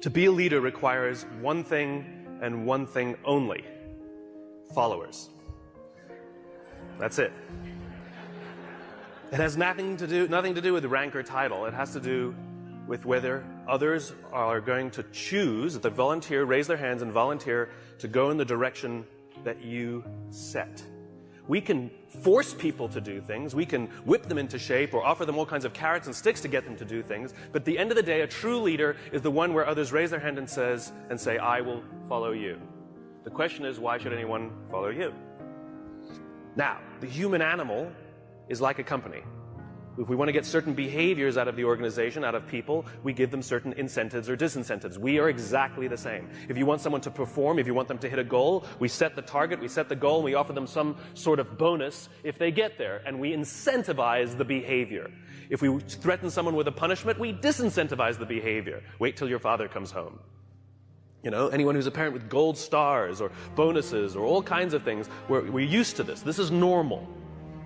To be a leader requires one thing and one thing only: followers. That's it. It has nothing to do with rank or title. It has to do with whether others are going to choose, that volunteer, raise their hands and volunteer to go in the direction that you set. We can force people to do things, we can whip them into shape or offer them all kinds of carrots and sticks to get them to do things, but at the end of the day, a true leader is the one where others raise their hand and say, I will follow you. The question is, why should anyone follow you? Now, the human animal is like a company. If we want to get certain behaviors out of the organization, out of people, we give them certain incentives or disincentives. We are exactly the same. If you want someone to perform, if you want them to hit a goal, we set the target, we set the goal, and we offer them some sort of bonus if they get there, and we incentivize the behavior. If we threaten someone with a punishment, we disincentivize the behavior. Wait till your father comes home. You know, anyone who's a parent with gold stars or bonuses or all kinds of things, we're used to this. This is normal.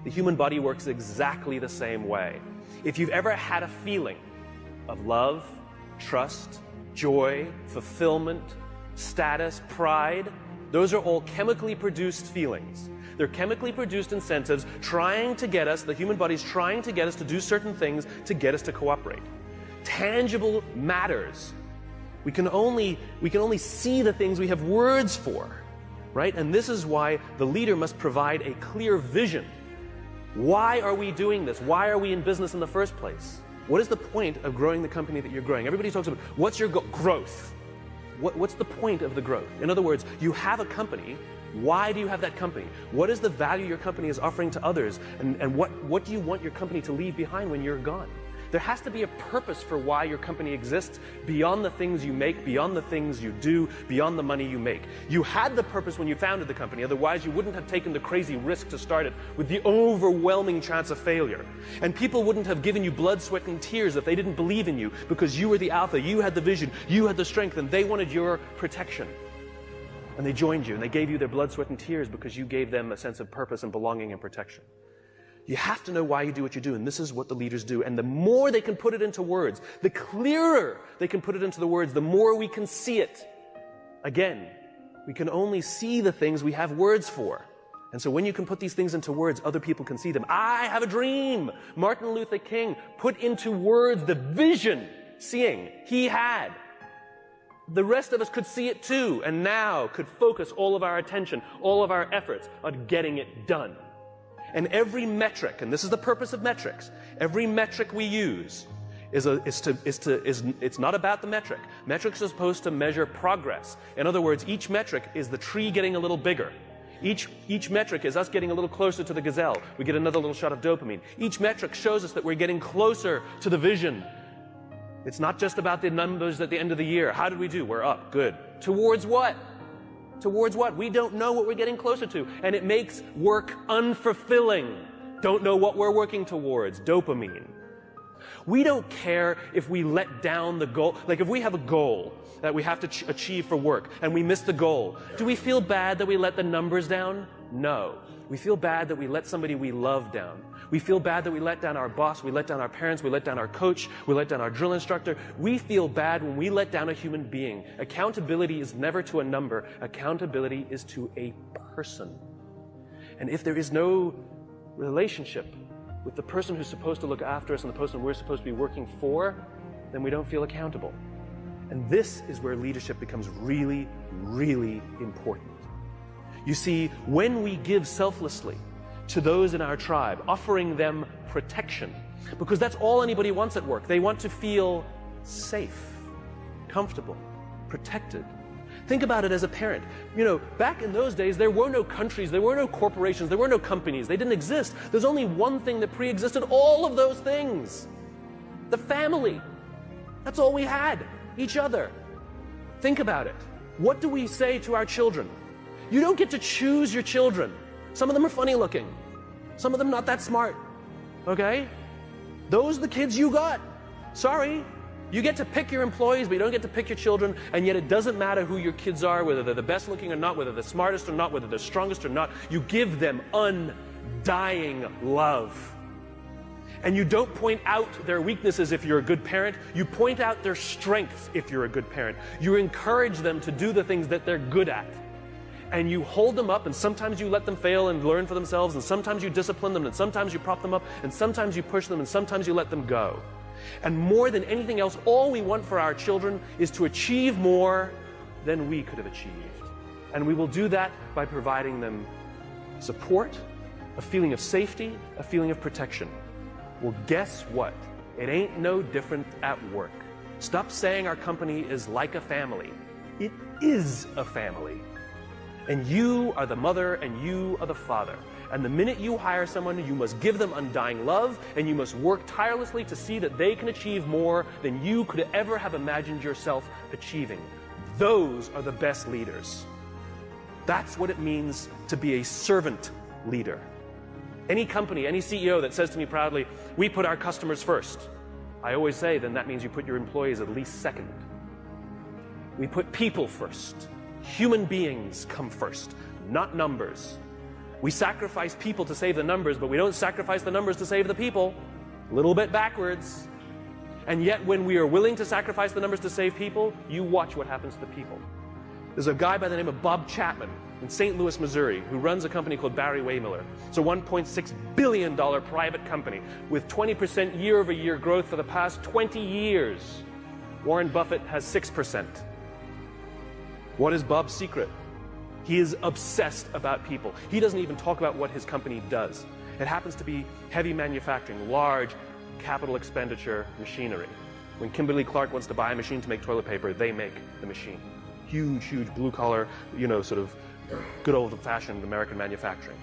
The human body works exactly the same way. If you've ever had a feeling of love, trust, joy, fulfillment, status, pride, those are all chemically produced feelings. They're chemically produced incentives trying to get us, the human body's trying to get us to do certain things to get us to cooperate. Tangible matters. We can only see the things we have words for, right? And this is why the leader must provide a clear vision. Why are we doing this? Why are we in business in the first place? What is the point of growing the company that you're growing? Everybody talks about, what's your growth? What's the point of the growth? In other words, you have a company. Why do you have that company? What is the value your company is offering to others? And what do you want your company to leave behind when you're gone? There has to be a purpose for why your company exists beyond the things you make, beyond the things you do, beyond the money you make. You had the purpose when you founded the company, otherwise you wouldn't have taken the crazy risk to start it with the overwhelming chance of failure. And people wouldn't have given you blood, sweat, and tears if they didn't believe in you, because you were the alpha, you had the vision, you had the strength, and they wanted your protection. And they joined you, and they gave you their blood, sweat, and tears because you gave them a sense of purpose and belonging and protection. You have to know why you do what you do, and this is what the leaders do. And the more they can put it into words, the clearer they can put it into the words, the more we can see it. Again, we can only see the things we have words for. And so when you can put these things into words, other people can see them. I have a dream. Martin Luther King put into words the vision, seeing, he had. The rest of us could see it too, and now could focus all of our attention, all of our efforts on getting it done. And every metric, and this is the purpose of metrics, every metric we use it's not about the metric. Metrics are supposed to measure progress. In other words, each metric is the tree getting a little bigger. Each metric is us getting a little closer to the gazelle. We get another little shot of dopamine. Each metric shows us that we're getting closer to the vision. It's not just about the numbers at the end of the year. How did we do? We're up. Good. Towards what? Towards what? We don't know what we're getting closer to. And it makes work unfulfilling. Don't know what we're working towards. Dopamine. We don't care if we let down the goal. Like if we have a goal that we have to achieve for work and we miss the goal, do we feel bad that we let the numbers down? No. We feel bad that we let somebody we love down. We feel bad that we let down our boss, we let down our parents, we let down our coach, we let down our drill instructor. We feel bad when we let down a human being. Accountability is never to a number. Accountability is to a person. And if there is no relationship with the person who's supposed to look after us and the person we're supposed to be working for, then we don't feel accountable. And this is where leadership becomes really, really important. You see, when we give selflessly to those in our tribe, offering them protection, because that's all anybody wants at work. They want to feel safe, comfortable, protected. Think about it as a parent. You know, back in those days, there were no countries, there were no corporations, there were no companies. They didn't exist. There's only one thing that pre-existed all of those things. The family. That's all we had. Each other. Think about it. What do we say to our children? You don't get to choose your children. Some of them are funny looking. Some of them not that smart. Okay? Those are the kids you got. Sorry. You get to pick your employees, but you don't get to pick your children, and yet it doesn't matter who your kids are, whether they're the best looking or not, whether they're the smartest or not, whether they're strongest or not. You give them undying love. And you don't point out their weaknesses if you're a good parent. You point out their strengths if you're a good parent. You encourage them to do the things that they're good at. And you hold them up, and sometimes you let them fail and learn for themselves, and sometimes you discipline them, and sometimes you prop them up, and sometimes you push them, and sometimes you let them go. And more than anything else, all we want for our children is to achieve more than we could have achieved. And we will do that by providing them support, a feeling of safety, a feeling of protection. Well, guess what? It ain't no different at work. Stop saying our company is like a family. It is a family. And you are the mother and you are the father. And the minute you hire someone, you must give them undying love, and you must work tirelessly to see that they can achieve more than you could ever have imagined yourself achieving. Those are the best leaders. That's what it means to be a servant leader. Any company, any CEO that says to me proudly, "We put our customers first," I always say, then that means you put your employees at least second. We put people first. Human beings come first, not numbers. We sacrifice people to save the numbers, but we don't sacrifice the numbers to save the people. A little bit backwards. And yet when we are willing to sacrifice the numbers to save people, you watch what happens to the people. There's a guy by the name of Bob Chapman in St. Louis, Missouri, who runs a company called Barry Waymiller. It's a $1.6 billion private company with 20% year-over-year growth for the past 20 years. Warren Buffett has 6%. What is Bob's secret? He is obsessed about people. He doesn't even talk about what his company does. It happens to be heavy manufacturing, large capital expenditure machinery. When Kimberly-Clark wants to buy a machine to make toilet paper, they make the machine. Huge, huge blue-collar, sort of good old-fashioned American manufacturing.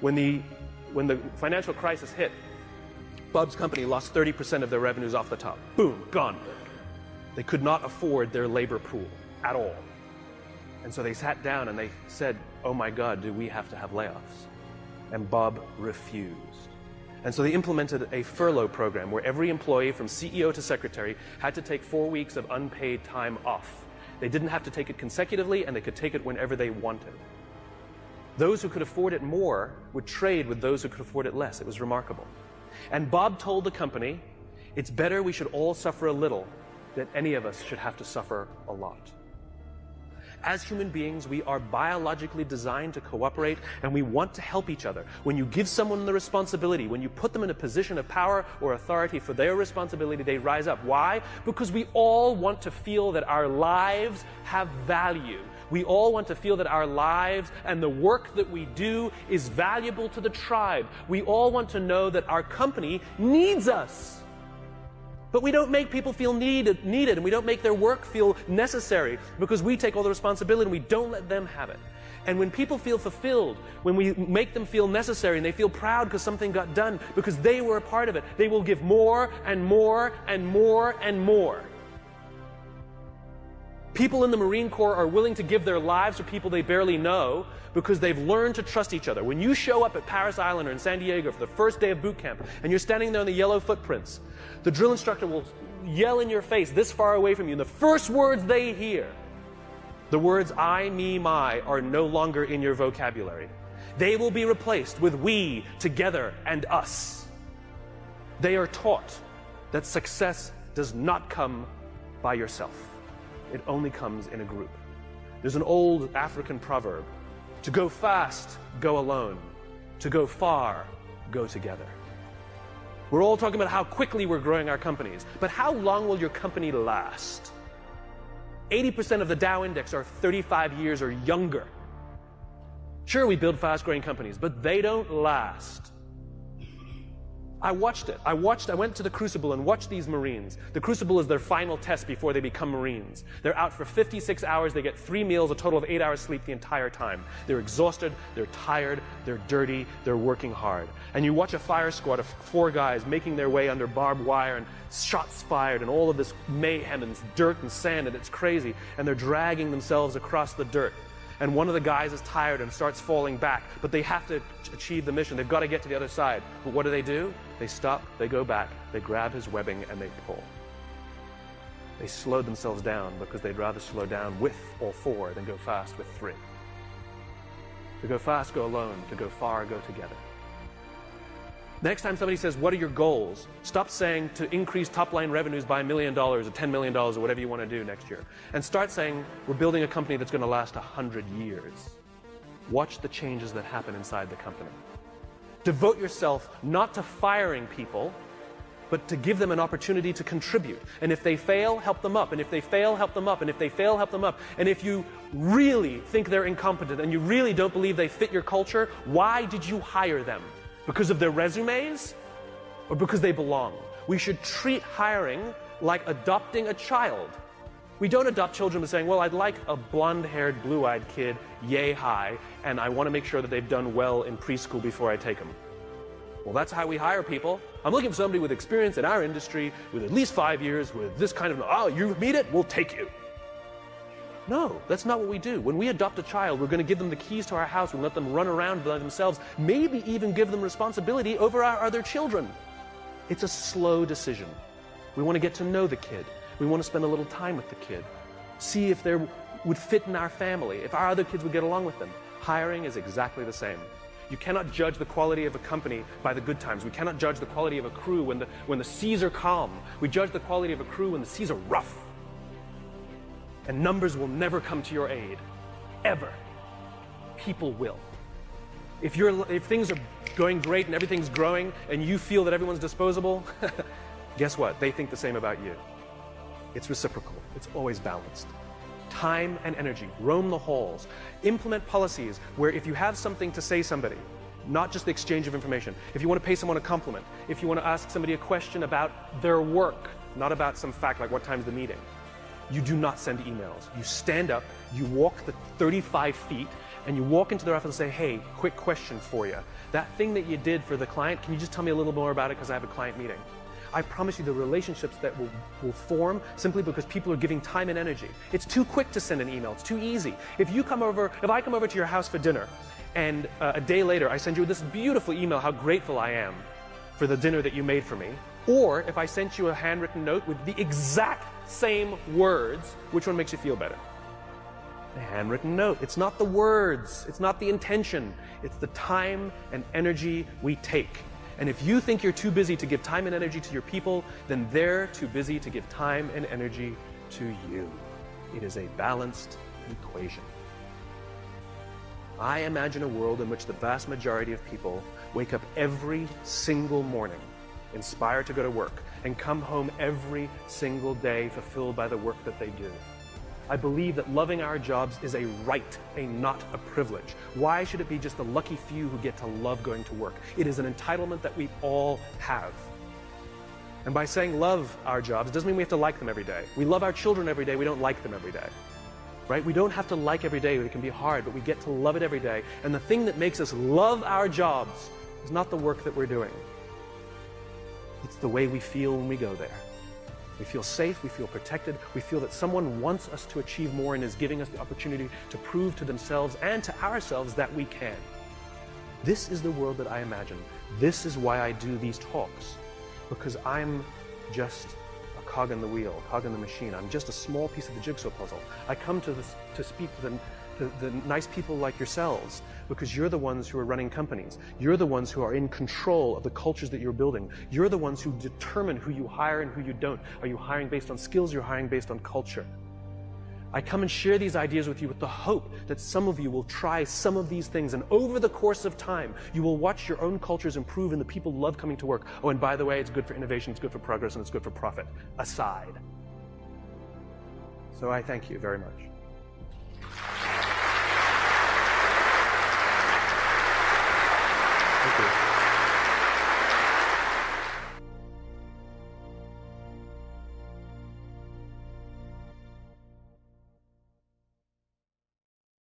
When the financial crisis hit, Bob's company lost 30% of their revenues off the top. Boom, gone. They could not afford their labor pool at all. And so they sat down and they said, "Oh my God, do we have to have layoffs?" And Bob refused. And so they implemented a furlough program where every employee from CEO to secretary had to take 4 weeks of unpaid time off. They didn't have to take it consecutively, and they could take it whenever they wanted. Those who could afford it more would trade with those who could afford it less. It was remarkable. And Bob told the company, "It's better we should all suffer a little than any of us should have to suffer a lot." As human beings, we are biologically designed to cooperate, and we want to help each other. When you give someone the responsibility, when you put them in a position of power or authority for their responsibility, they rise up. Why? Because we all want to feel that our lives have value. We all want to feel that our lives and the work that we do is valuable to the tribe. We all want to know that our company needs us. But we don't make people feel needed, and we don't make their work feel necessary because we take all the responsibility and we don't let them have it. And when people feel fulfilled, when we make them feel necessary and they feel proud because something got done, because they were a part of it, they will give more and more and more and more. People in the Marine Corps are willing to give their lives for people they barely know because they've learned to trust each other. When you show up at Paris Island or in San Diego for the first day of boot camp and you're standing there in the yellow footprints, the drill instructor will yell in your face this far away from you, and the first words they hear, the words I, me, my, are no longer in your vocabulary. They will be replaced with we, together, and us. They are taught that success does not come by yourself. It only comes in a group. There's an old African proverb: to go fast, go alone. To go far, go together. We're all talking about how quickly we're growing our companies, but how long will your company last? 80% of the Dow Index are 35 years or younger. Sure, we build fast-growing companies, but they don't last. I watched it. I went to the Crucible and watched these Marines. The Crucible is their final test before they become Marines. They're out for 56 hours. They get 3 meals, a total of 8 hours sleep the entire time. They're exhausted, they're tired, they're dirty, they're working hard. And you watch a fire squad of 4 guys making their way under barbed wire and shots fired and all of this mayhem and dirt and sand, and it's crazy. And they're dragging themselves across the dirt. And one of the guys is tired and starts falling back, but they have to achieve the mission. They've got to get to the other side. But what do? They stop, they go back, they grab his webbing, and they pull. They slowed themselves down because they'd rather slow down with all 4 than go fast with 3. To go fast, go alone. To go far, go together. The next time somebody says, what are your goals? Stop saying to increase top-line revenues by $1 million or $10 million or whatever you want to do next year. And start saying, we're building a company that's going to last 100 years. Watch the changes that happen inside the company. Devote yourself not to firing people, but to give them an opportunity to contribute. And if they fail, help them up. And if they fail, help them up. And if they fail, help them up. And if you really think they're incompetent and you really don't believe they fit your culture, why did you hire them? Because of their resumes or because they belong? We should treat hiring like adopting a child. We don't adopt children by saying, well, I'd like a blonde-haired, blue-eyed kid, yay high, and I want to make sure that they've done well in preschool before I take them. Well, that's how we hire people. I'm looking for somebody with experience in our industry, with at least 5 years, with this kind of, oh, you meet it, we'll take you. No, that's not what we do. When we adopt a child, we're going to give them the keys to our house, we'll let them run around by themselves, maybe even give them responsibility over our other children. It's a slow decision. We want to get to know the kid. We want to spend a little time with the kid. See if they would fit in our family, if our other kids would get along with them. Hiring is exactly the same. You cannot judge the quality of a company by the good times. We cannot judge the quality of a crew when the seas are calm. We judge the quality of a crew when the seas are rough. And numbers will never come to your aid. Ever. People will. If things are going great and everything's growing and you feel that everyone's disposable, guess what? They think the same about you. It's reciprocal. It's always balanced. Time and energy. Roam the halls. Implement policies where if you have something to say somebody, not just the exchange of information, if you want to pay someone a compliment, if you want to ask somebody a question about their work, not about some fact like what time's the meeting, you do not send emails. You stand up, you walk the 35 feet, and you walk into their office and say, hey, quick question for you. That thing that you did for the client, can you just tell me a little more about it because I have a client meeting? I promise you the relationships that will form simply because people are giving time and energy. It's too quick to send an email. It's too easy. If I come over to your house for dinner and a day later I send you this beautiful email how grateful I am for the dinner that you made for me, or if I sent you a handwritten note with the exact same words, which one makes you feel better? The handwritten note. It's not the words. It's not the intention. It's the time and energy we take. And if you think you're too busy to give time and energy to your people, then they're too busy to give time and energy to you. It is a balanced equation. I imagine a world in which the vast majority of people wake up every single morning inspired to go to work and come home every single day fulfilled by the work that they do. I believe that loving our jobs is a right, not a privilege. Why should it be just the lucky few who get to love going to work? It is an entitlement that we all have. And by saying love our jobs, it doesn't mean we have to like them every day. We love our children every day, we don't like them every day. Right? We don't have to like every day, it can be hard, but we get to love it every day. And the thing that makes us love our jobs is not the work that we're doing. It's the way we feel when we go there. We feel safe, we feel protected, we feel that someone wants us to achieve more and is giving us the opportunity to prove to themselves and to ourselves that we can. This is the world that I imagine. This is why I do these talks. Because I'm just a cog in the wheel, a cog in the machine. I'm just a small piece of the jigsaw puzzle. I come to speak to the nice people like yourselves because you're the ones who are running companies. You're the ones who are in control of the cultures that you're building. You're the ones who determine who you hire and who you don't. Are you hiring based on skills? You're hiring based on culture. I come and share these ideas with you with the hope that some of you will try some of these things, and over the course of time, you will watch your own cultures improve and the people love coming to work. Oh, and by the way, it's good for innovation, it's good for progress, and it's good for profit. Aside. So I thank you very much.